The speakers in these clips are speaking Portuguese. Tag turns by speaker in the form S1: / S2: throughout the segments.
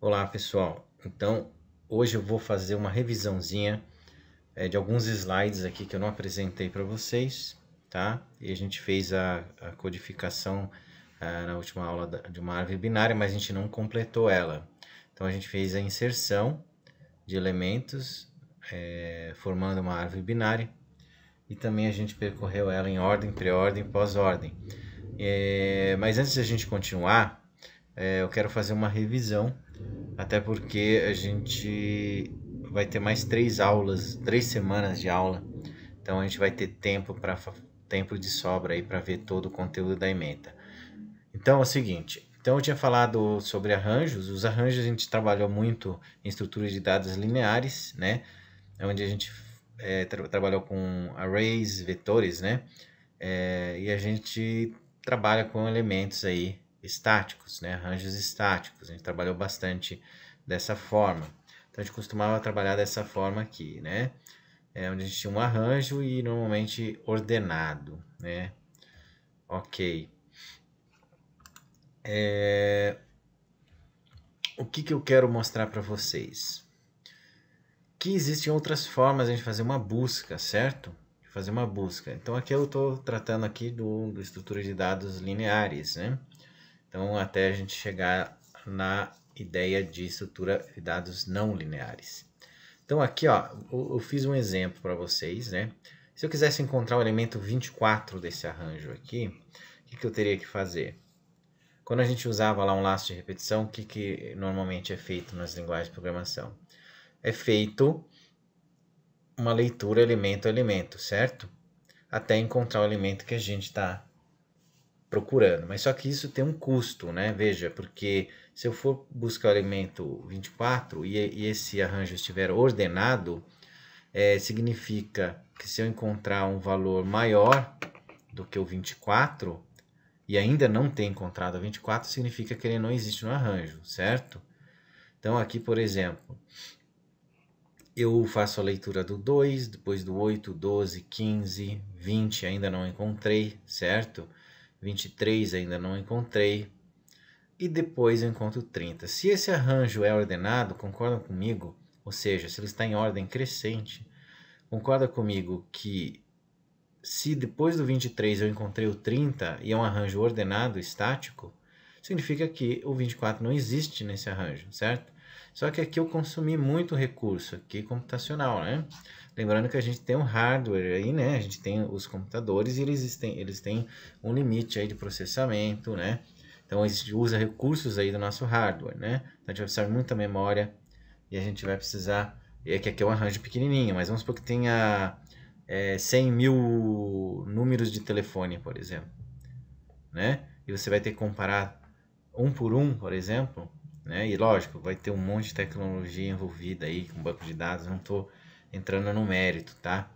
S1: Olá pessoal, então hoje eu vou fazer uma revisãozinha de alguns slides aqui que eu não apresentei para vocês, tá? E a gente fez a codificação na última aula de uma árvore binária, mas a gente não completou ela. Então a gente fez a inserção de elementos formando uma árvore binária e também a gente percorreu ela em ordem, pré-ordem, pós-ordem. Mas antes de a gente continuar, eu quero fazer uma revisão, até porque a gente vai ter mais 3 aulas, 3 semanas de aula, então a gente vai ter tempo de sobra aí para ver todo o conteúdo da ementa. Então é o seguinte, então eu tinha falado sobre arranjos. Os arranjos a gente trabalhou muito em estruturas de dados lineares, né? Onde a gente trabalhou com arrays, vetores, né? E a gente trabalha com elementos aí estáticos, né? Arranjos estáticos. A gente trabalhou bastante dessa forma. Então a gente costumava trabalhar dessa forma aqui, né? Onde a gente tinha um arranjo e normalmente ordenado, né? Ok. O que eu quero mostrar para vocês? Que existem outras formas de a gente fazer uma busca, certo? Fazer uma busca. Então aqui eu estou tratando aqui do estrutura de dados lineares, né? Então até a gente chegar na ideia de estrutura de dados não lineares. Então aqui, ó, eu fiz um exemplo para vocês, né? Se eu quisesse encontrar o elemento 24 desse arranjo aqui, o que eu teria que fazer? Quando a gente usava lá um laço de repetição, o que normalmente é feito nas linguagens de programação? É feito uma leitura elemento a elemento, certo? Até encontrar o elemento que a gente está procurando. Mas só que isso tem um custo, né? Veja, porque se eu for buscar o elemento 24 e esse arranjo estiver ordenado, significa que se eu encontrar um valor maior do que o 24 e ainda não ter encontrado o 24, significa que ele não existe no arranjo, certo? Então aqui, por exemplo, eu faço a leitura do 2, depois do 8, 12, 15, 20 ainda não encontrei, certo? 23 ainda não encontrei. E depois eu encontro 30. Se esse arranjo é ordenado, concordam comigo? Ou seja, se ele está em ordem crescente, concorda comigo que se depois do 23 eu encontrei o 30 e é um arranjo ordenado, estático, significa que o 24 não existe nesse arranjo, certo? Só que aqui eu consumi muito recurso aqui computacional, né? Lembrando que a gente tem um hardware aí, né? A gente tem os computadores e eles têm um limite aí de processamento, né? Então a gente usa recursos aí do nosso hardware, né? Então a gente vai precisar de muita memória e a gente vai precisar... E aqui é um arranjo pequenininho, mas vamos supor que tenha 100 mil números de telefone, por exemplo, né? E você vai ter que comparar um por um, por exemplo, né? E lógico, vai ter um monte de tecnologia envolvida aí com banco de dados, não estou entrando no mérito, tá?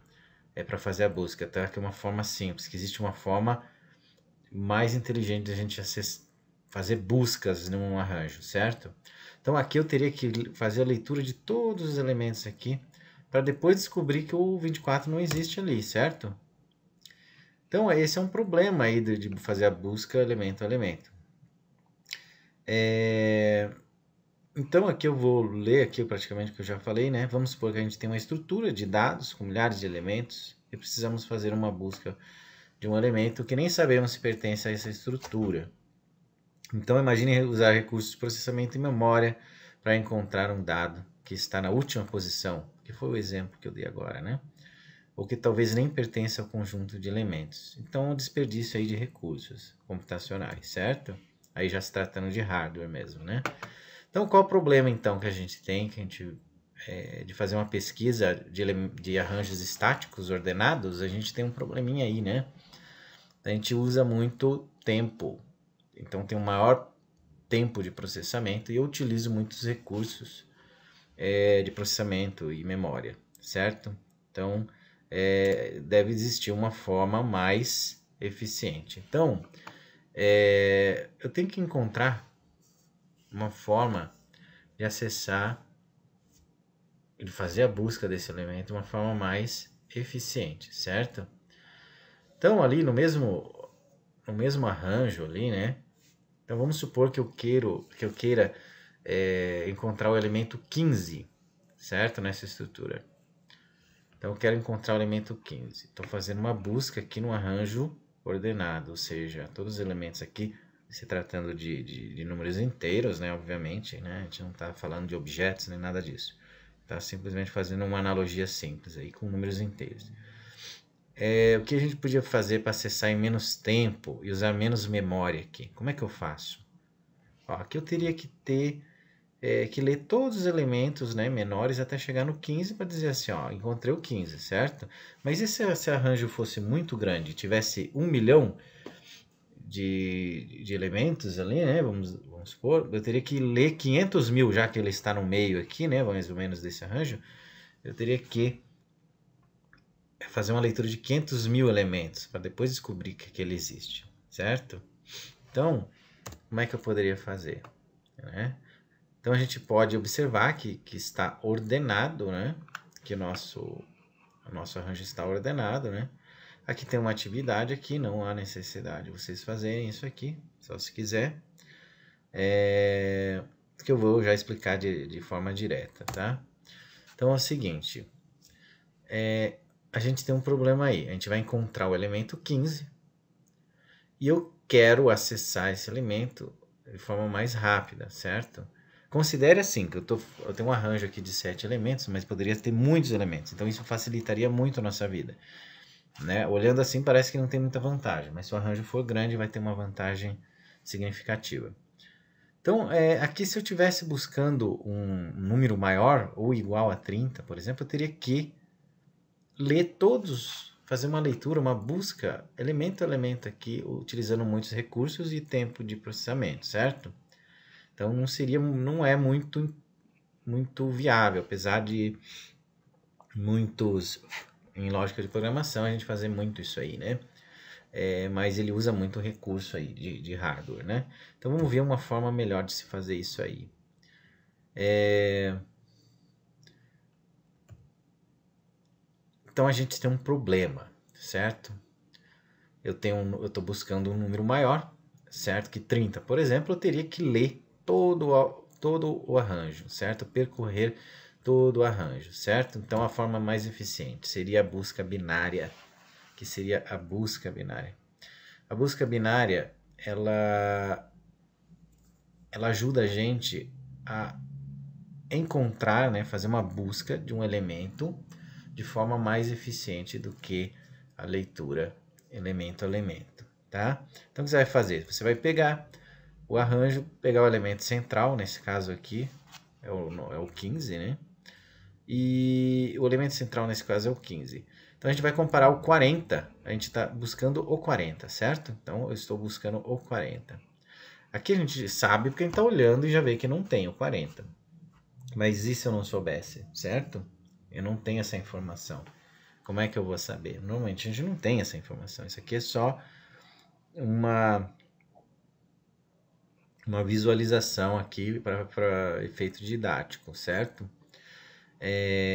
S1: É para fazer a busca, tá? Que é uma forma simples, que existe uma forma mais inteligente de a gente fazer buscas num arranjo, certo? Então aqui eu teria que fazer a leitura de todos os elementos aqui para depois descobrir que o 24 não existe ali, certo? Então esse é um problema aí de fazer a busca elemento a elemento. Então aqui eu vou ler aqui praticamente o que eu já falei, né? Vamos supor que a gente tem uma estrutura de dados com milhares de elementos e precisamos fazer uma busca de um elemento que nem sabemos se pertence a essa estrutura. Então imagine usar recursos de processamento e memória para encontrar um dado que está na última posição, que foi o exemplo que eu dei agora, né? Ou que talvez nem pertença ao conjunto de elementos. Então, é um desperdício aí de recursos computacionais, certo? Aí já se tratando de hardware mesmo, né? Então, qual o problema então que a gente tem, de fazer uma pesquisa de arranjos estáticos ordenados? A gente tem um probleminha aí, né? A gente usa muito tempo, então tem um maior tempo de processamento e eu utilizo muitos recursos de processamento e memória, certo? Então, deve existir uma forma mais eficiente. Então, eu tenho que encontrar uma forma de acessar, de fazer a busca desse elemento de uma forma mais eficiente, certo? Então, ali no mesmo arranjo ali, né? Então, vamos supor que eu queira encontrar o elemento 15, certo? Nessa estrutura. Então eu quero encontrar o elemento 15. Estou fazendo uma busca aqui no arranjo ordenado, ou seja, todos os elementos aqui, se tratando de números inteiros, né? Obviamente, né? A gente não está falando de objetos nem nada disso. Está simplesmente fazendo uma analogia simples aí com números inteiros. O que a gente podia fazer para acessar em menos tempo e usar menos memória aqui? Como é que eu faço? Ó, aqui eu teria que ter que ler todos os elementos, né, menores até chegar no 15 para dizer assim, ó, encontrei o 15, certo? Mas e se esse arranjo fosse muito grande, tivesse 1 milhão de elementos ali, né, vamos supor, eu teria que ler 500 mil, já que ele está no meio aqui, né, mais ou menos desse arranjo, eu teria que fazer uma leitura de 500 mil elementos para depois descobrir que ele existe, certo? Então, como é que eu poderia fazer, né? Então a gente pode observar que está ordenado, né? Que o nosso arranjo está ordenado, né? Aqui tem uma atividade, aqui não há necessidade de vocês fazerem isso aqui, só se quiser. Que eu vou já explicar de forma direta, tá? Então é o seguinte, a gente tem um problema aí, a gente vai encontrar o elemento 15 e eu quero acessar esse elemento de forma mais rápida, certo? Considere assim, que eu tenho um arranjo aqui de 7 elementos, mas poderia ter muitos elementos. Então isso facilitaria muito a nossa vida, né? Olhando assim parece que não tem muita vantagem, mas se o arranjo for grande vai ter uma vantagem significativa. Então aqui se eu estivesse buscando um número maior ou igual a 30, por exemplo, eu teria que ler todos, fazer uma leitura, uma busca, elemento a elemento aqui, utilizando muitos recursos e tempo de processamento, certo? Então não é muito viável, apesar de muitos, em lógica de programação, a gente fazer muito isso aí, né? Mas ele usa muito recurso aí de hardware, né? Então vamos ver uma forma melhor de se fazer isso aí. Então a gente tem um problema, certo? Eu estou buscando um número maior, certo? Que 30, por exemplo, eu teria que ler todo o arranjo, certo? Percorrer todo o arranjo, certo? Então a forma mais eficiente seria a busca binária, que seria a busca binária. A busca binária, ela ajuda a gente a encontrar, né, fazer uma busca de um elemento de forma mais eficiente do que a leitura elemento a elemento, tá? Então o que você vai fazer? Você vai pegar o arranjo, pegar o elemento central, nesse caso aqui é o 15, né? E o elemento central nesse caso é o 15. Então a gente vai comparar o 40, a gente está buscando o 40, certo? Então eu estou buscando o 40. Aqui a gente sabe porque a gente está olhando e já vê que não tem o 40. Mas e se eu não soubesse, certo? Eu não tenho essa informação. Como é que eu vou saber? Normalmente a gente não tem essa informação. Isso aqui é só uma visualização aqui para efeito didático, certo?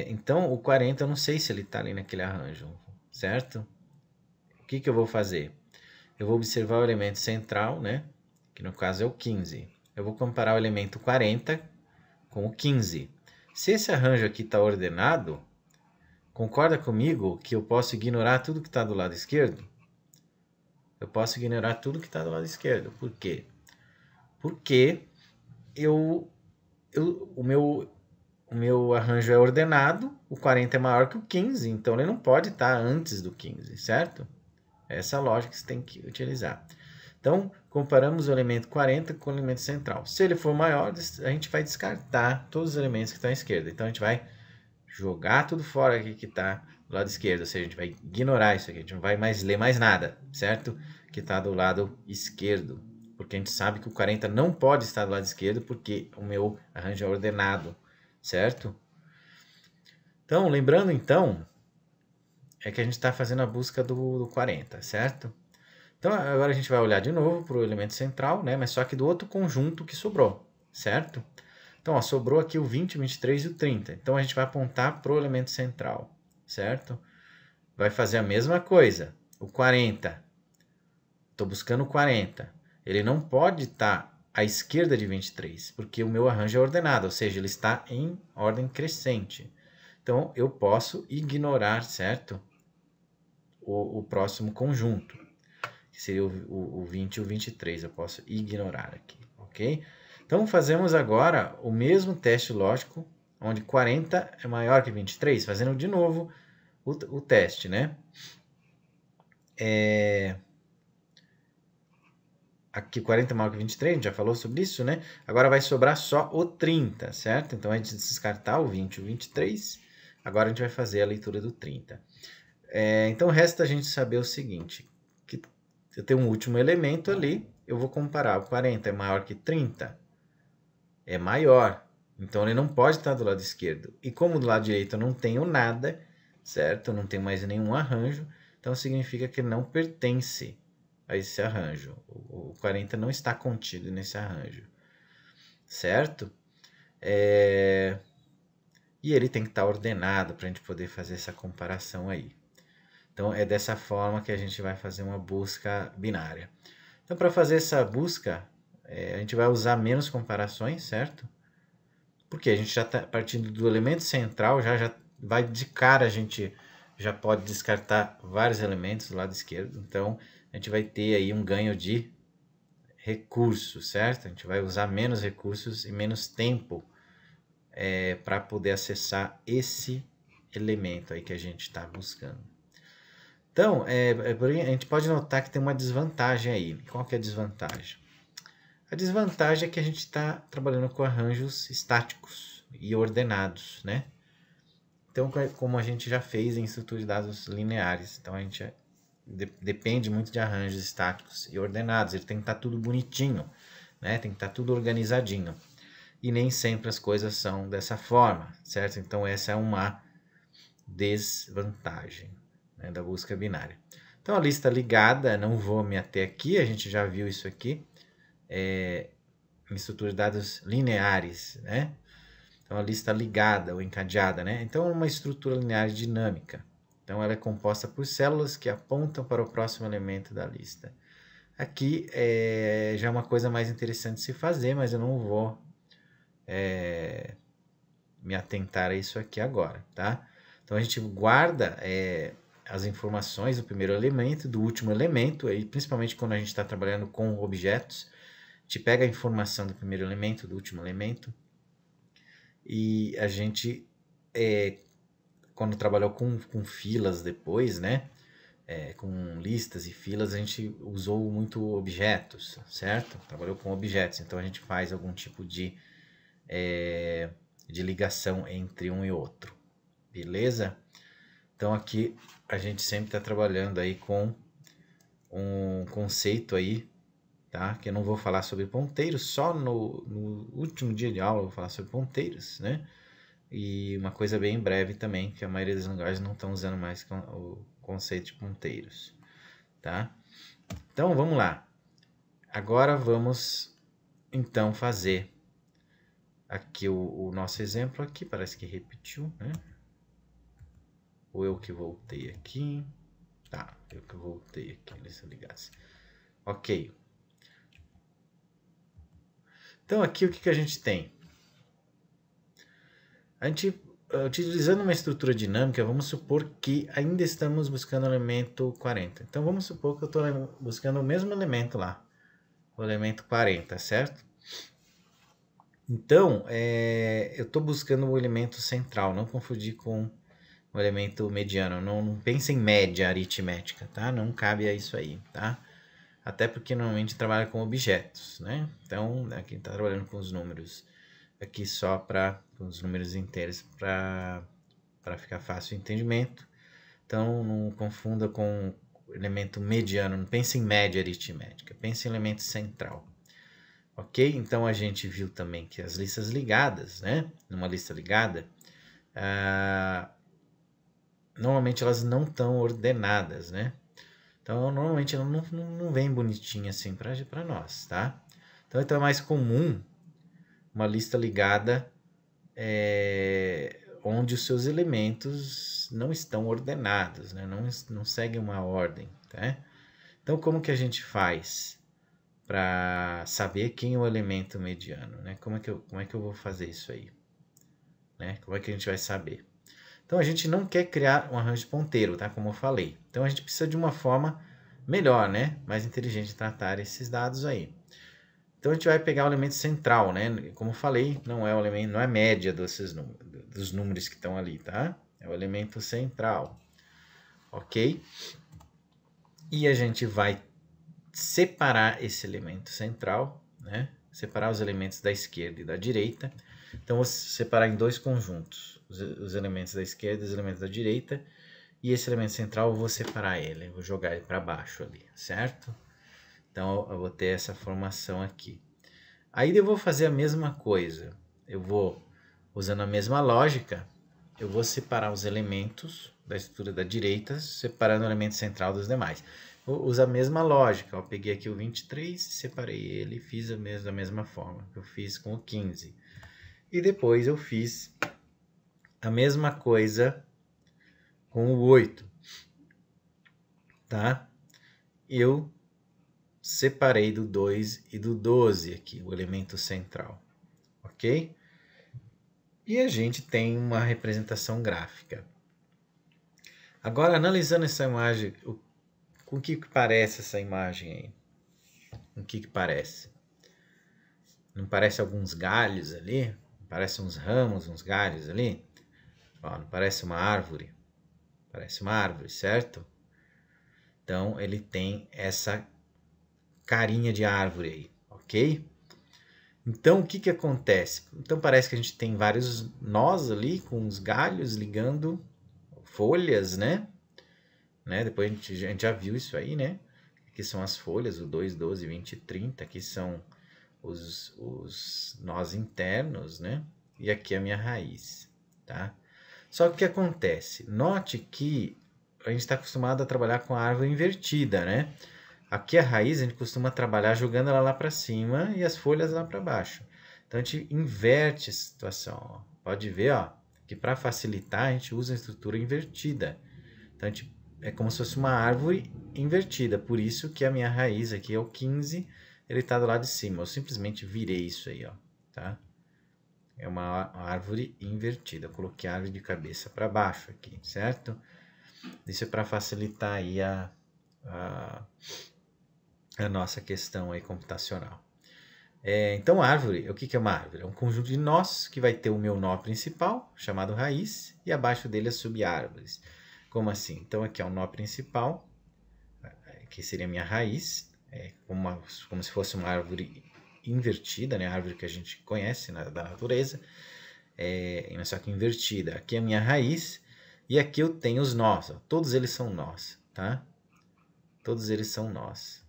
S1: Então o 40 eu não sei se ele está ali naquele arranjo, certo? O que eu vou fazer? Eu vou observar o elemento central, né? Que no caso é o 15. Eu vou comparar o elemento 40 com o 15. Se esse arranjo aqui está ordenado, concorda comigo que eu posso ignorar tudo que está do lado esquerdo? Eu posso ignorar tudo que está do lado esquerdo. Por quê? Porque o meu arranjo é ordenado, o 40 é maior que o 15, então ele não pode estar antes do 15, certo? Essa é a lógica que você tem que utilizar. Então, comparamos o elemento 40 com o elemento central. Se ele for maior, a gente vai descartar todos os elementos que estão à esquerda. Então, a gente vai jogar tudo fora aqui que está do lado esquerdo. Ou seja, a gente vai ignorar isso aqui. A gente não vai mais ler mais nada, certo? Que está do lado esquerdo. Porque a gente sabe que o 40 não pode estar do lado esquerdo porque o meu arranjo é ordenado, certo? Então, lembrando então, é que a gente está fazendo a busca do 40, certo? Então agora a gente vai olhar de novo para o elemento central, né? Mas só que do outro conjunto que sobrou, certo? Então ó, sobrou aqui o 20, o 23 e o 30. Então a gente vai apontar para o elemento central, certo? Vai fazer a mesma coisa. O 40, estou buscando o 40. Ele não pode estar à esquerda de 23, porque o meu arranjo é ordenado, ou seja, ele está em ordem crescente. Então, eu posso ignorar, certo? O próximo conjunto, que seria o 20 e o 23. Eu posso ignorar aqui, ok? Então, fazemos agora o mesmo teste lógico, onde 40 é maior que 23, fazendo de novo o teste, né? Aqui 40 é maior que 23, a gente já falou sobre isso, né? Agora vai sobrar só o 30, certo? Então, a gente descartar o 20 e o 23, agora a gente vai fazer a leitura do 30. Então, resta a gente saber o seguinte, que eu tenho um último elemento ali, eu vou comparar, o 40 é maior que 30? É maior, então ele não pode estar do lado esquerdo. E como do lado direito eu não tenho nada, certo? Eu não tenho mais nenhum arranjo, então significa que ele não pertence a esse arranjo. O 40 não está contido nesse arranjo, certo? E ele tem que estar ordenado para a gente poder fazer essa comparação aí. Então, é dessa forma que a gente vai fazer uma busca binária. Então, para fazer essa busca, a gente vai usar menos comparações, certo? Porque a gente já está partindo do elemento central, já vai de cara, a gente já pode descartar vários elementos do lado esquerdo. Então, a gente vai ter aí um ganho de recursos, certo? A gente vai usar menos recursos e menos tempo para poder acessar esse elemento aí que a gente está buscando. Então, a gente pode notar que tem uma desvantagem aí. Qual que é a desvantagem? A desvantagem é que a gente está trabalhando com arranjos estáticos e ordenados, né? Então, como a gente já fez em estrutura de dados lineares, então a gente depende muito de arranjos estáticos e ordenados. Ele tem que estar tudo bonitinho, né? Tem que estar tudo organizadinho. E nem sempre as coisas são dessa forma, certo? Então, essa é uma desvantagem, né, da busca binária. Então, a lista ligada, não vou me ater aqui, a gente já viu isso aqui, em estrutura de dados lineares, né? Então, a lista ligada ou encadeada, né? Então, é uma estrutura linear dinâmica. Então, ela é composta por células que apontam para o próximo elemento da lista. Aqui já é uma coisa mais interessante de se fazer, mas eu não vou me atentar a isso aqui agora, tá? Então, a gente guarda as informações do primeiro elemento, do último elemento, aí, principalmente quando a gente está trabalhando com objetos, a gente pega a informação do primeiro elemento, do último elemento, e a gente, quando trabalhou com filas depois, né, com listas e filas, a gente usou muito objetos, certo? Trabalhou com objetos, então a gente faz algum tipo de ligação entre um e outro, beleza? Então aqui a gente sempre está trabalhando aí com um conceito aí, tá? Que eu não vou falar sobre ponteiros, só no último dia de aula eu vou falar sobre ponteiros, né? E uma coisa bem breve também, que a maioria das linguagens não estão usando mais o conceito de ponteiros, tá? Então vamos lá. Agora vamos então fazer aqui o nosso exemplo aqui, parece que repetiu, né? Ou eu que voltei aqui. Tá, eu que voltei aqui, deixa eu ligar. Ok. Então aqui o que a gente tem? A gente, utilizando uma estrutura dinâmica, vamos supor que ainda estamos buscando o elemento 40. Então vamos supor que eu estou buscando o mesmo elemento lá, o elemento 40, certo? Então, eu estou buscando o elemento central, não confundir com o elemento mediano. Não pense em média aritmética, tá? Não cabe a isso aí, tá? Até porque normalmente trabalha com objetos, né? Então, aqui está trabalhando com os números aqui só com os números inteiros para ficar fácil o entendimento. Então, não confunda com o elemento mediano, não pense em média aritmética, pense em elemento central. Ok? Então, a gente viu também que as listas ligadas, né? Numa lista ligada, normalmente elas não estão ordenadas, né? Então, normalmente ela não vem bonitinha assim para nós, tá? Então é mais comum uma lista ligada onde os seus elementos não estão ordenados, né? Não seguem uma ordem, tá? Então, como que a gente faz para saber quem é o elemento mediano, né? Como é que eu vou fazer isso aí? Né? Como é que a gente vai saber? Então, a gente não quer criar um arranjo de ponteiro, tá? Como eu falei. Então, a gente precisa de uma forma melhor, né? Mais inteligente de tratar esses dados aí. Então, a gente vai pegar o elemento central, né? Como eu falei, não é o elemento, não é a média dos números que estão ali, tá? É o elemento central, ok? E a gente vai separar esse elemento central, né? Separar os elementos da esquerda e da direita. Então, vou separar em dois conjuntos, os elementos da esquerda e os elementos da direita. E esse elemento central eu vou separar ele, vou jogar ele para baixo ali, certo? Então, eu vou ter essa formação aqui. Aí eu vou fazer a mesma coisa. Eu vou, usando a mesma lógica, eu vou separar os elementos da estrutura da direita, separando o elemento central dos demais. Vou usar a mesma lógica. Eu peguei aqui o 23, separei ele e fiz da mesma forma que eu fiz com o 15. E depois eu fiz a mesma coisa com o 8. Tá? Eu separei do 2 e do 12 aqui, o elemento central. Ok? E a gente tem uma representação gráfica. Agora, analisando essa imagem, com o que parece essa imagem aí? O que parece? Não parece alguns galhos ali? Parece uns ramos, uns galhos ali? Ó, não parece uma árvore? Parece uma árvore, certo? Então, ele tem essa carinha de árvore aí, ok? Então, o que acontece? Então, parece que a gente tem vários nós ali, com os galhos ligando folhas, né? Depois a gente já viu isso aí, né? Aqui são as folhas, o 2, 12, 20 e 30. Aqui são os nós internos, né? E aqui a minha raiz, tá? Só que o que acontece? Note que a gente está acostumado a trabalhar com a árvore invertida, né? Aqui a raiz a gente costuma trabalhar jogando ela lá para cima e as folhas lá para baixo. Então a gente inverte a situação. Ó. Pode ver, ó, que para facilitar a gente usa a estrutura invertida. Então a gente, é como se fosse uma árvore invertida. Por isso que a minha raiz aqui é o 15, ele está do lado de cima. Eu simplesmente virei isso aí, ó, tá? É uma árvore invertida. Eu coloquei a árvore de cabeça para baixo aqui, certo? Isso é para facilitar aí a nossa questão aí computacional. Então, árvore, o que é uma árvore? É um conjunto de nós que vai ter o meu nó principal, chamado raiz, e abaixo dele as subárvores. Como assim? Então, aqui é um nó principal, que seria a minha raiz, como se fosse uma árvore invertida, né? A árvore que a gente conhece da natureza, só que invertida. Aqui é a minha raiz, e aqui eu tenho os nós, ó. Todos eles são nós, tá? Todos eles são nós.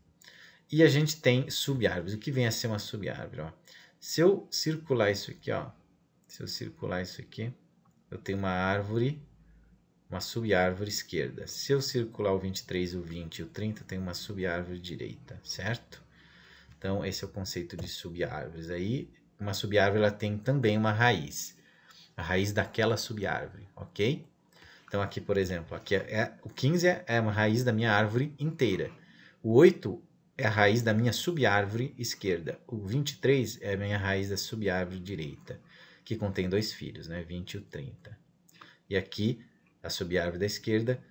S1: E a gente tem subárvores. O que vem a ser uma subárvore? Ó? Se eu circular isso aqui, ó, eu tenho uma árvore, uma subárvore esquerda. Se eu circular o 23, o 20 e o 30, eu tenho uma subárvore direita, certo? Então, esse é o conceito de subárvores. Aí, uma subárvore ela tem também uma raiz. A raiz daquela subárvore, ok? Então, aqui, por exemplo, aqui o 15 é uma raiz da minha árvore inteira. O 8 é a raiz da minha subárvore esquerda. O 23 é a minha raiz da subárvore direita, que contém dois filhos, né? 20 e o 30. E aqui, a subárvore da esquerda,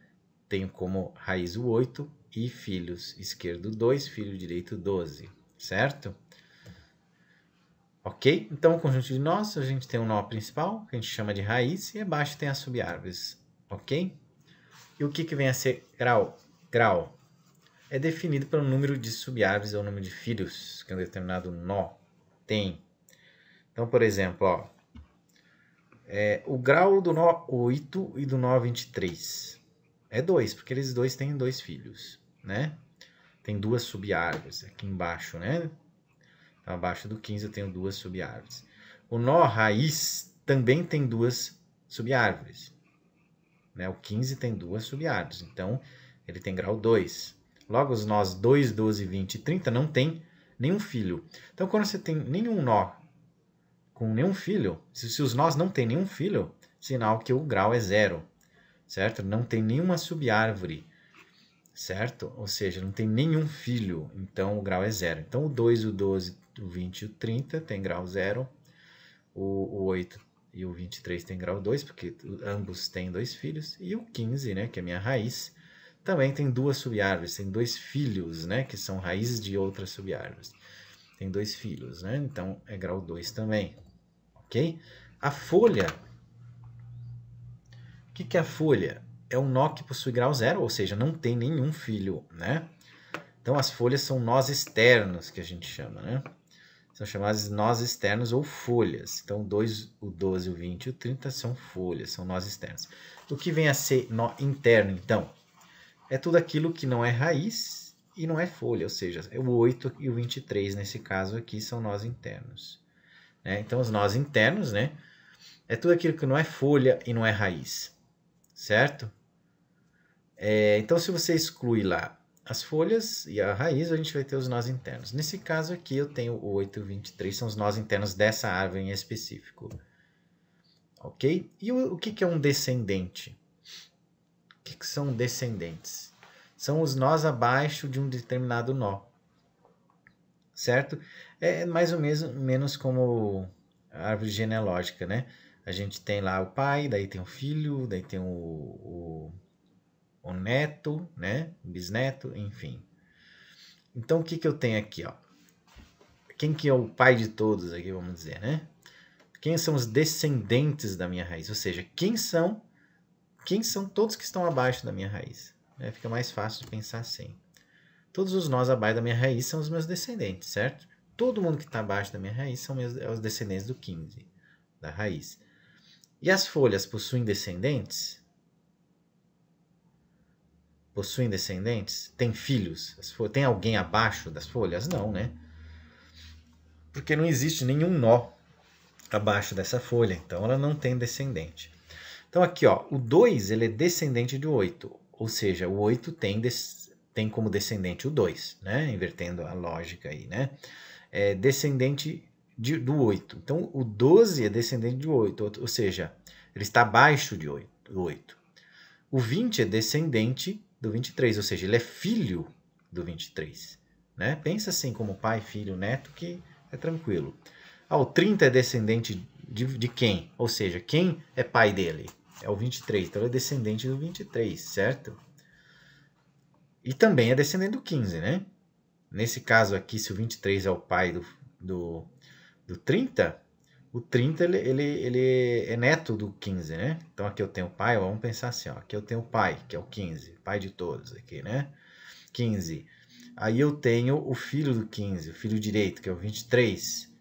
S1: tenho como raiz o 8 e filhos. Esquerdo 2, filho direito 12, certo? Ok? Então, o conjunto de nós, a gente tem um nó principal, que a gente chama de raiz, e abaixo tem as subárvores, ok? E o que vem a ser grau? Grau é definido pelo número de subárvores ou número de filhos que um determinado nó tem. Então, por exemplo, ó, o grau do nó 8 e do nó 23 é 2, porque eles dois têm dois filhos, né? Tem duas subárvores aqui embaixo, né? Então, abaixo do 15 eu tenho duas subárvores. O nó raiz também tem duas subárvores, né? O 15 tem duas subárvores, então ele tem grau 2. Logo, os nós 2, 12, 20 e 30 não tem nenhum filho. Então, quando você tem nenhum nó com nenhum filho, se os nós não têm nenhum filho, sinal que o grau é 0, certo? Não tem nenhuma subárvore certo? Ou seja, não tem nenhum filho, então o grau é 0. Então o 2, o 12, o 20 e o 30 tem grau 0, o 8 e o 23 tem grau 2, porque ambos têm 2 filhos, e o 15, né, que é a minha raiz, também tem 2 subárvores, tem 2 filhos, né, que são raízes de outras subárvores. Tem 2 filhos, né, então é grau 2 também, ok? A folha, o que é a folha? É um nó que possui grau 0, ou seja, não tem nenhum filho, né? Então as folhas são nós externos, que a gente chama, né? São chamados nós externos ou folhas. Então, o 12, o 20 e o 30 são folhas, são nós externos. O que vem a ser nó interno, então? É tudo aquilo que não é raiz e não é folha, ou seja, o 8 e o 23, nesse caso aqui, são nós internos. Né? Então, os nós internos, né? É tudo aquilo que não é folha e não é raiz, certo? Então, se você exclui lá as folhas e a raiz, a gente vai ter os nós internos. Nesse caso aqui, eu tenho o 8 e o 23, são os nós internos dessa árvore em específico. Ok? E o que é um descendente? O que são descendentes? São os nós abaixo de um determinado nó. Certo? É mais ou menos como a árvore genealógica, né? A gente tem lá o pai, daí tem o filho, daí tem o neto, né? O bisneto, enfim. Então, o que eu tenho aqui, ó? Quem que é o pai de todos aqui, vamos dizer, né? Quem são os descendentes da minha raiz? Ou seja, quem são todos que estão abaixo da minha raiz? Fica mais fácil de pensar assim. Todos os nós abaixo da minha raiz são os meus descendentes, certo? Todo mundo que está abaixo da minha raiz são os descendentes do 15, da raiz. E as folhas possuem descendentes? Possuem descendentes? Tem filhos? Tem alguém abaixo das folhas? Não, né? Porque não existe nenhum nó abaixo dessa folha, então ela não tem descendente. Então aqui, ó, o 2 ele é descendente de 8, ou seja, o 8 tem como descendente o 2, né? Invertendo a lógica aí, né? É descendente do 8. Então o 12 é descendente de 8, ou seja, ele está abaixo de 8. O 20 é descendente do 23, ou seja, ele é filho do 23. Né? Pensa assim como pai, filho, neto, que é tranquilo. O 30 é descendente de quem? Ou seja, quem é pai dele? É o 23, então ele é descendente do 23, certo? E também é descendente do 15, né? Nesse caso aqui, se o 23 é o pai do 30, o 30 ele é neto do 15, né? Então aqui eu tenho o pai, vamos pensar assim, ó, aqui eu tenho o pai, que é o 15, pai de todos aqui, né? 15. Aí eu tenho o filho do 15, o filho direito, que é o 23.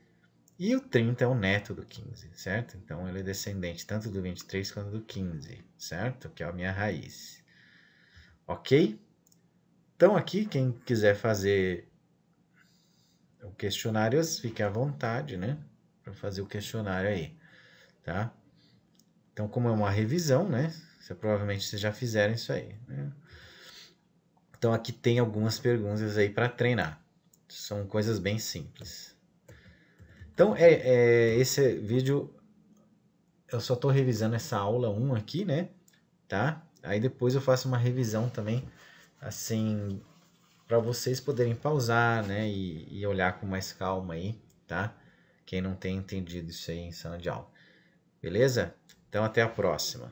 S1: E o 30 é o neto do 15, certo? Então ele é descendente tanto do 23 quanto do 15, certo? Que é a minha raiz. Ok? Então aqui, quem quiser fazer o questionário, fique à vontade, né? Para fazer o questionário aí, tá? Então, como é uma revisão, né? Provavelmente vocês já fizeram isso aí, né? Então aqui tem algumas perguntas aí para treinar. São coisas bem simples. Então, esse vídeo, eu só estou revisando essa aula 1 aqui, né? Tá? Aí depois eu faço uma revisão também, assim, para vocês poderem pausar, né? E olhar com mais calma aí, tá? Quem não tem entendido isso aí em sala de aula. Beleza? Então, até a próxima.